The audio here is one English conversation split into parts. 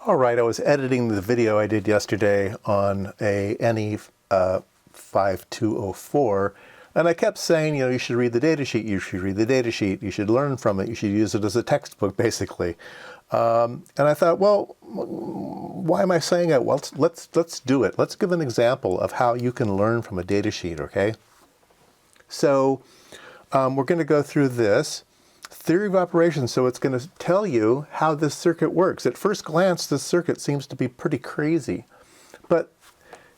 All right, I was editing the video I did yesterday on a NE5204, and I kept saying, you should read the data sheet, you should read the data sheet, you should learn from it, you should use it as a textbook, basically. And I thought, well, why am I saying it? Well, let's do it. Let's give an example of how you can learn from a data sheet, okay? So we're going to go through this. Theory of operations, so it's going to tell you how this circuit works. At first glance, this circuit seems to be pretty crazy, but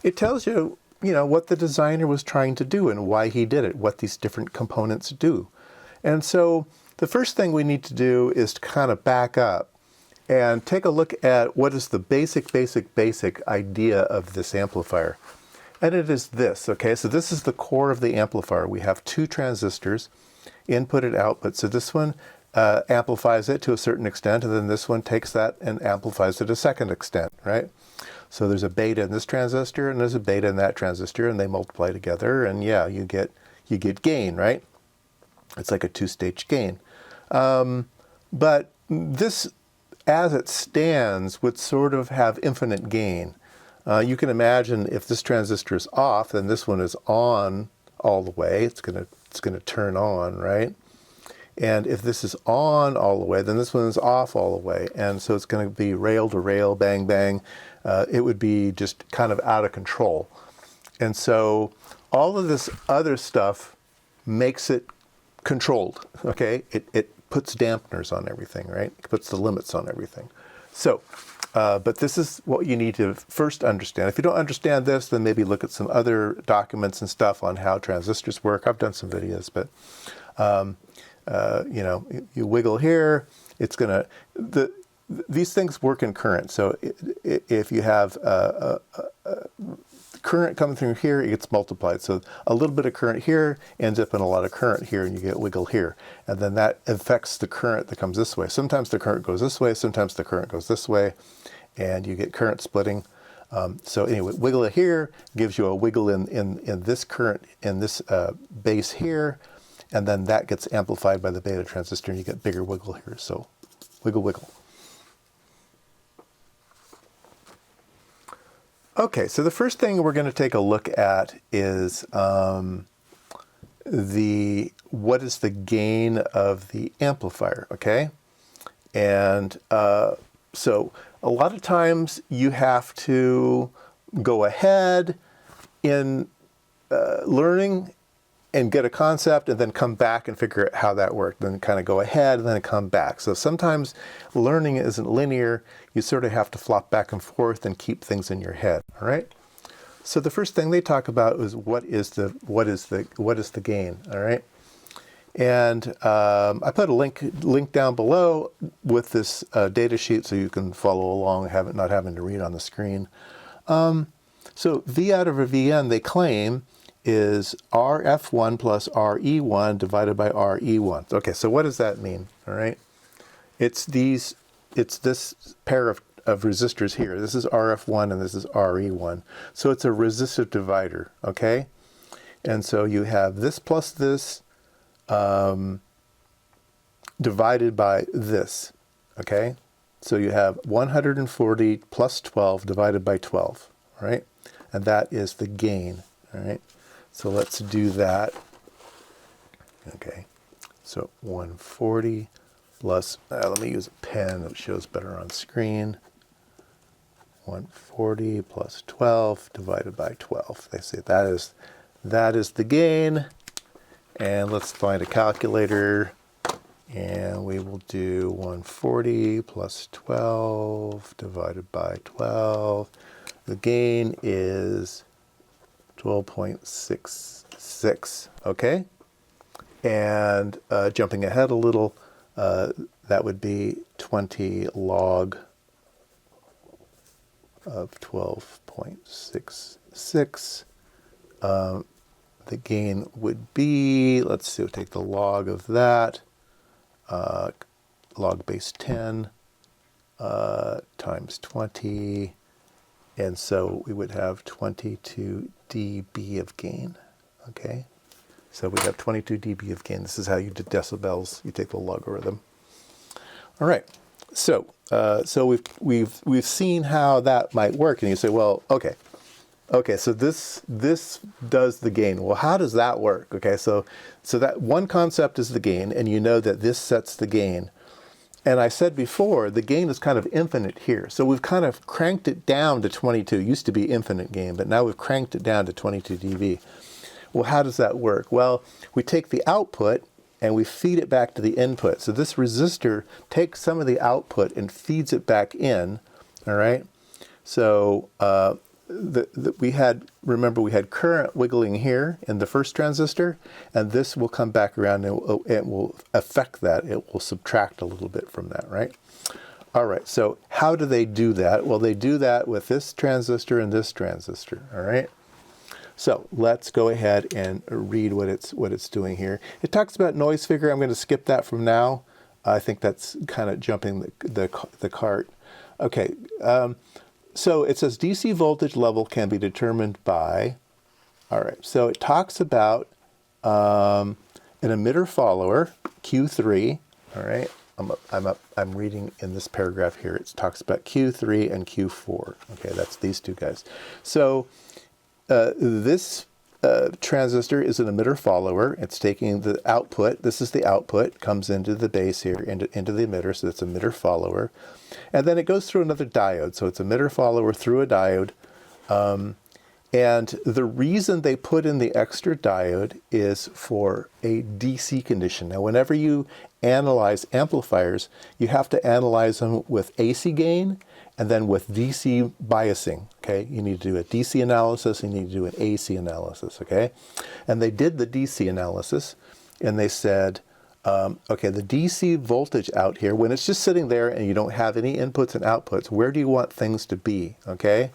it tells you, what the designer was trying to do and why he did it, what these different components do. And so the first thing we need to do is to kind of back up and take a look at what is the basic idea of this amplifier. And it is this, okay? So this is the core of the amplifier. We have two transistors, input and output. So this one amplifies it to a certain extent, and then this one takes that and amplifies it to a second extent, right? So there's a beta in this transistor, and there's a beta in that transistor, and they multiply together, and yeah, you get gain, right? It's like a two-stage gain. But this, as it stands, would sort of have infinite gain. You can imagine if this transistor is off, then this one is on all the way. It's going to turn on, right? And if this is on all the way, then this one is off all the way. And so it's going to be rail to rail, bang, bang. It would be just kind of out of control. And so all of this other stuff makes it controlled, okay? It puts dampeners on everything, right? It puts the limits on everything. So, but this is what you need to first understand. If you don't understand this, then maybe look at some other documents and stuff on how transistors work. I've done some videos, but you wiggle here, it's gonna, these things work in current. So if you have current coming through here, it gets multiplied. So a little bit of current here ends up in a lot of current here, and you get wiggle here. And then that affects the current that comes this way. Sometimes the current goes this way, sometimes the current goes this way, and you get current splitting. So anyway, wiggle it here gives you a wiggle in this current, in this base here, and then that gets amplified by the beta transistor, and you get bigger wiggle here. So wiggle, wiggle. Okay, so the first thing we're going to take a look at is what is the gain of the amplifier, okay? And so a lot of times you have to go ahead in learning and get a concept and then come back and figure out how that worked. Then kind of go ahead and then come back. So sometimes learning isn't linear. You sort of have to flop back and forth and keep things in your head, all right? So the first thing they talk about is what is the gain, all right? And I put a link down below with this data sheet so you can follow along, not having to read on the screen. So V out of a Vn, they claim, is RF1 plus RE1 divided by RE1. Okay, so what does that mean, all right? It's this pair of resistors here. This is RF1 and this is RE1. So it's a resistive divider, okay? And so you have this plus this divided by this, okay? So you have 140 plus 12 divided by 12, all right? And that is the gain, all right? So let's do that. Okay, so 140 plus, let me use a pen that shows better on screen. 140 plus 12 divided by 12. They say that is the gain. And let's find a calculator. And we will do 140 plus 12 divided by 12. The gain is 12.66, okay? And jumping ahead a little, that would be 20 log of 12.66. The gain would be, let's see, we'll take the log of that, log base 10 times 20, and so we would have 22 dB of gain, okay? So we have 22 dB of gain. This is how you do decibels. You take the logarithm. All right, so so we've seen how that might work, and you say, well, okay, so this does the gain. Well, how does that work? Okay, so that one concept is the gain, and you know that this sets the gain. And I said before, the gain is kind of infinite here. So we've kind of cranked it down to 22. It used to be infinite gain, but now we've cranked it down to 22 dB. Well, how does that work? Well, we take the output and we feed it back to the input. So this resistor takes some of the output and feeds it back in, all right? So remember we had current wiggling here in the first transistor, and this will come back around and it will affect that. It will subtract a little bit from that, right? All right, so how do they do that? Well, they do that with this transistor and this transistor, all right? So let's go ahead and read what it's doing here. It talks about noise figure. I'm going to skip that from now. I think that's kind of jumping the cart. Okay, so it says DC voltage level can be determined by, all right, so it talks about an emitter follower, Q3, all right, I'm reading in this paragraph here, it talks about Q3 and Q4, okay, that's these two guys. So this transistor is an emitter follower. It's taking the output, this is the output, comes into the base here, into the emitter, so it's emitter follower. And then it goes through another diode, so it's emitter follower through a diode. And the reason they put in the extra diode is for a DC condition. Now, whenever you analyze amplifiers, you have to analyze them with AC gain and then with DC biasing, okay? You need to do a DC analysis, and you need to do an AC analysis, okay? And they did the DC analysis, and they said, okay, the DC voltage out here, when it's just sitting there and you don't have any inputs and outputs, where do you want things to be, okay?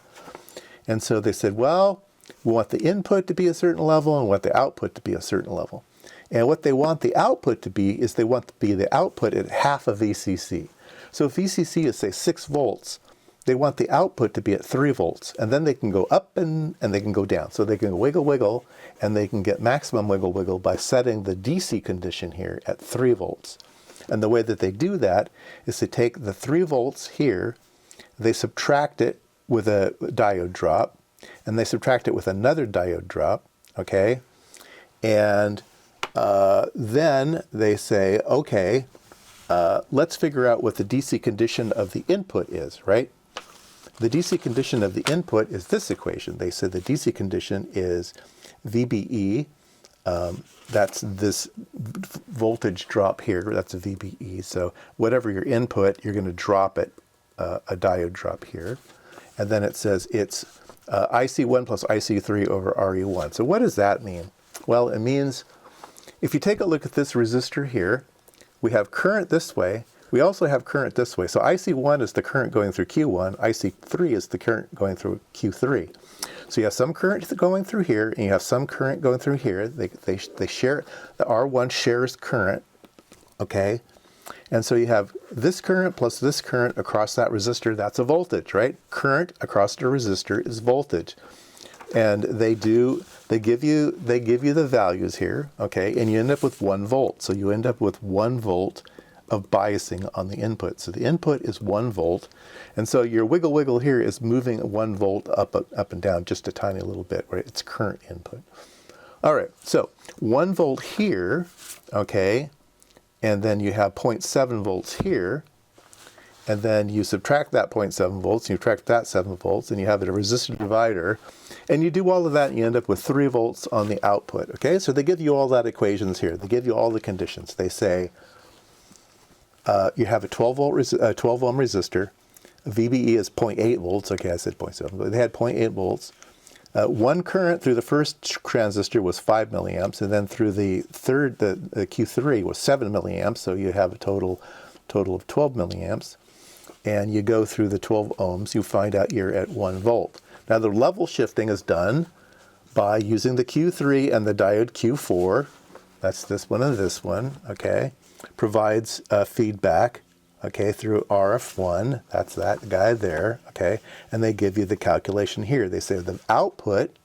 And so they said, well, we want the input to be a certain level and we want the output to be a certain level. And what they want the output to be is they want to be the output at half of VCC. So if VCC is, say, 6 volts, they want the output to be at 3 volts. And then they can go up and they can go down. So they can wiggle, and they can get maximum wiggle by setting the DC condition here at 3 volts. And the way that they do that is to take the 3 volts here, they subtract it with a diode drop, and they subtract it with another diode drop, okay? And then they say, okay, let's figure out what the DC condition of the input is, right? The DC condition of the input is this equation. They said the DC condition is VBE, that's this voltage drop here, that's a VBE. So whatever your input, you're going to drop it, a diode drop here. And then it says it's IC1 plus IC3 over RE1. So what does that mean? Well, it means if you take a look at this resistor here, we have current this way. We also have current this way. So IC1 is the current going through Q1. IC3 is the current going through Q3. So you have some current going through here, and you have some current going through here. They share, the R1 shares current, okay? And so you have this current plus this current across that resistor. That's a voltage, right? Current across the resistor is voltage. And they give you the values here, okay? And you end up with 1 volt. So you end up with 1 volt of biasing on the input. So the input is 1 volt. And so your wiggle here is moving 1 volt up and down just a tiny little bit, right? It's current input. All right, so 1 volt here, okay? And then you have 0.7 volts here. And then you subtract that 0.7 volts, and you subtract that 7 volts, and you have a resistor divider. And you do all of that, and you end up with 3 volts on the output, okay? So they give you all that equations here. They give you all the conditions. They say you have a 12 ohm resistor. VBE is 0.8 volts. Okay, I said 0.7, but they had 0.8 volts. One current through the first transistor was 5 milliamps, and then through the third, the Q3 was 7 milliamps, so you have a total of 12 milliamps. And you go through the 12 ohms, you find out you're at 1 volt. Now the level shifting is done by using the Q3 and the diode Q4. That's this one and this one, okay? Provides feedback, okay, through RF1. That's that guy there, okay? And they give you the calculation here. They say the output,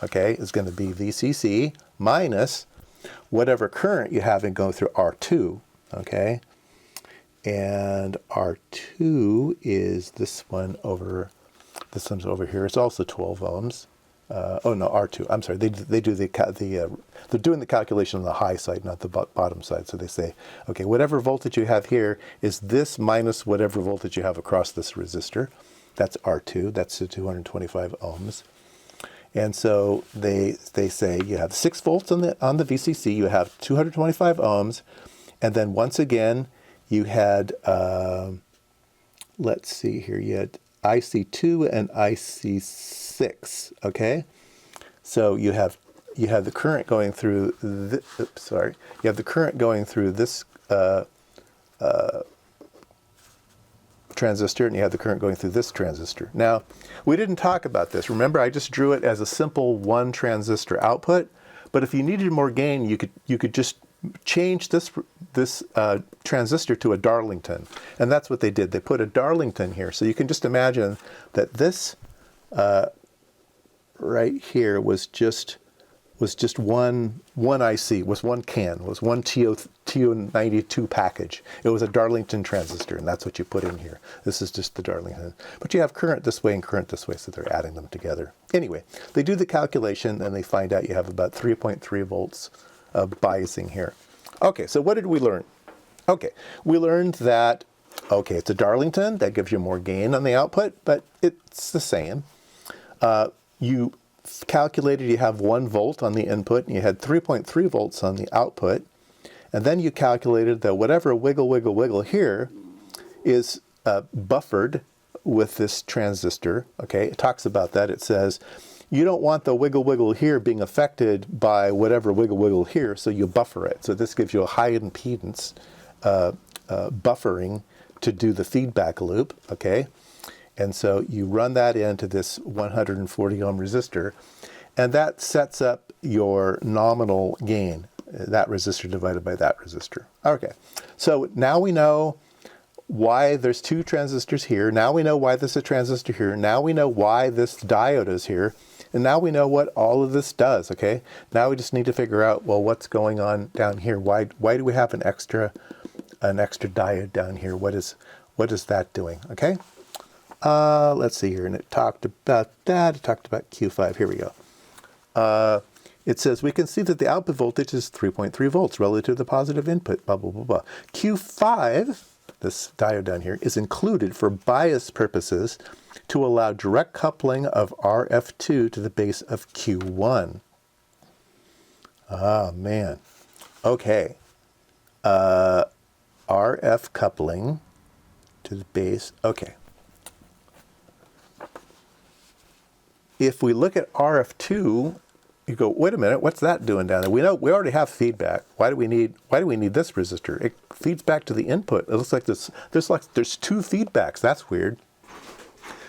okay, is going to be VCC minus whatever current you have going through R2, okay? And R2 is this one's over here. It's also 12 ohms. Oh no, R2. I'm sorry. They do they're doing the calculation on the high side, not the bottom side. So they say, okay, whatever voltage you have here is this minus whatever voltage you have across this resistor. That's R2. That's the 225 ohms. And so they say you have 6 volts on the VCC. You have 225 ohms, and then once again you had let's see here. You had IC2 and IC6, okay? So you have the current going through you have the current going through this transistor, and you have the current going through this transistor. Now, we didn't talk about this. Remember, I just drew it as a simple one transistor output, but if you needed more gain, you could just change this transistor to a Darlington, and that's what they did. They put a Darlington here, so you can just imagine that this right here was just one IC, was one CAN, was one TO92 package. It was a Darlington transistor, and that's what you put in here. This is just the Darlington. But you have current this way and current this way, so they're adding them together. Anyway, they do the calculation, and they find out you have about 3.3 volts of biasing here. Okay, so what did we learn? Okay, we learned that, okay, it's a Darlington, that gives you more gain on the output, but it's the same. You calculated you have 1 volt on the input, and you had 3.3 volts on the output, and then you calculated that whatever wiggle here is buffered with this transistor, okay? It talks about that. It says, you don't want the wiggle here being affected by whatever wiggle here, so you buffer it. So this gives you a high impedance buffering to do the feedback loop, okay? And so you run that into this 140 ohm resistor, and that sets up your nominal gain, that resistor divided by that resistor. Okay, so now we know why there's 2 transistors here. Now we know why there's a transistor here. Now we know why this diode is here. And now we know what all of this does, okay? Now we just need to figure out, well, what's going on down here? Why do we have an extra diode down here? What is that doing, okay? Let's see here, and it talked about that. It talked about Q5. Here we go. It says, we can see that the output voltage is 3.3 volts relative to the positive input, blah, blah, blah, blah. Q5, this diode down here, is included for bias purposes to allow direct coupling of RF2 to the base of Q1. Ah, man. Okay. RF coupling to the base. Okay. If we look at RF2, you go, wait a minute, what's that doing down there? We know we already have feedback. Why do we need this resistor? It feeds back to the input. It looks like there's 2 feedbacks. That's weird.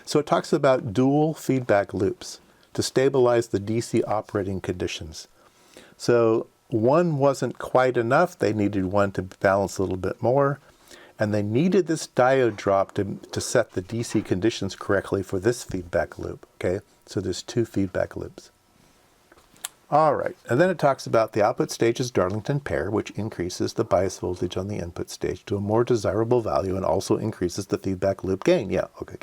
So it talks about dual feedback loops to stabilize the DC operating conditions. So one wasn't quite enough. They needed one to balance a little bit more. And they needed this diode drop to set the DC conditions correctly for this feedback loop, okay? So there's 2 feedback loops. All right, and then it talks about the output stage's Darlington pair, which increases the bias voltage on the input stage to a more desirable value and also increases the feedback loop gain. Yeah, okay.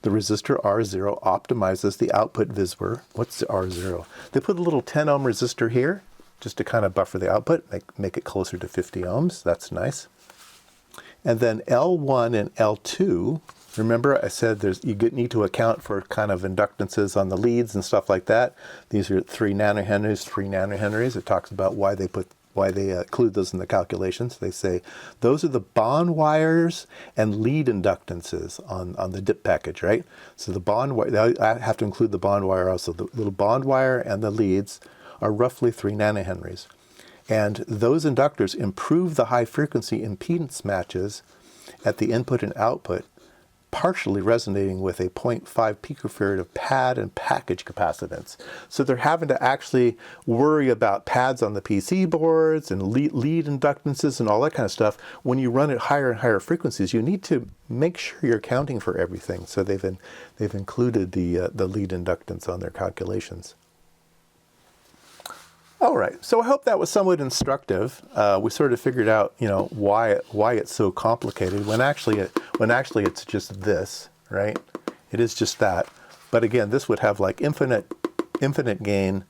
The resistor R0 optimizes the output VISWR. What's the R0? They put a little 10 ohm resistor here just to kind of buffer the output, make it closer to 50 ohms. That's nice. And then L1 and L2, remember I said you need to account for kind of inductances on the leads and stuff like that. These are 3 nanohenries, 3 nanohenries. It talks about why they include those in the calculations. They say those are the bond wires and lead inductances on the DIP package, right? So the bond wire, I have to include the bond wire also. The little bond wire and the leads are roughly 3 nanohenries. And those inductors improve the high frequency impedance matches at the input and output, partially resonating with a 0.5 picofarad of pad and package capacitance. So they're having to actually worry about pads on the PC boards and lead inductances and all that kind of stuff. When you run at higher and higher frequencies, you need to make sure you're accounting for everything. So they've included the lead inductance on their calculations. All right, so I hope that was somewhat instructive. We sort of figured out, why it's so complicated when actually it's just this, right? It is just that. But again, this would have like infinite gain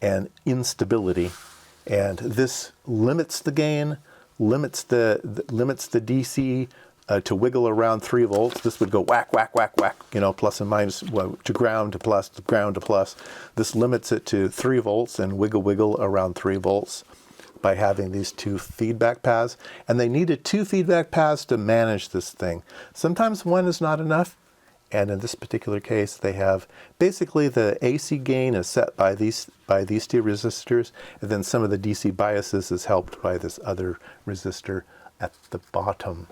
and instability, and this limits the gain, limits the DC to wiggle around 3 volts. This would go whack, whack, whack, whack, plus and minus, well, to ground to plus, to ground to plus. This limits it to 3 volts and wiggle, wiggle around 3 volts by having these 2 feedback paths. And they needed 2 feedback paths to manage this thing. Sometimes 1 is not enough. And in this particular case, they have basically the AC gain is set by these 2 resistors, and then some of the DC biases is helped by this other resistor at the bottom.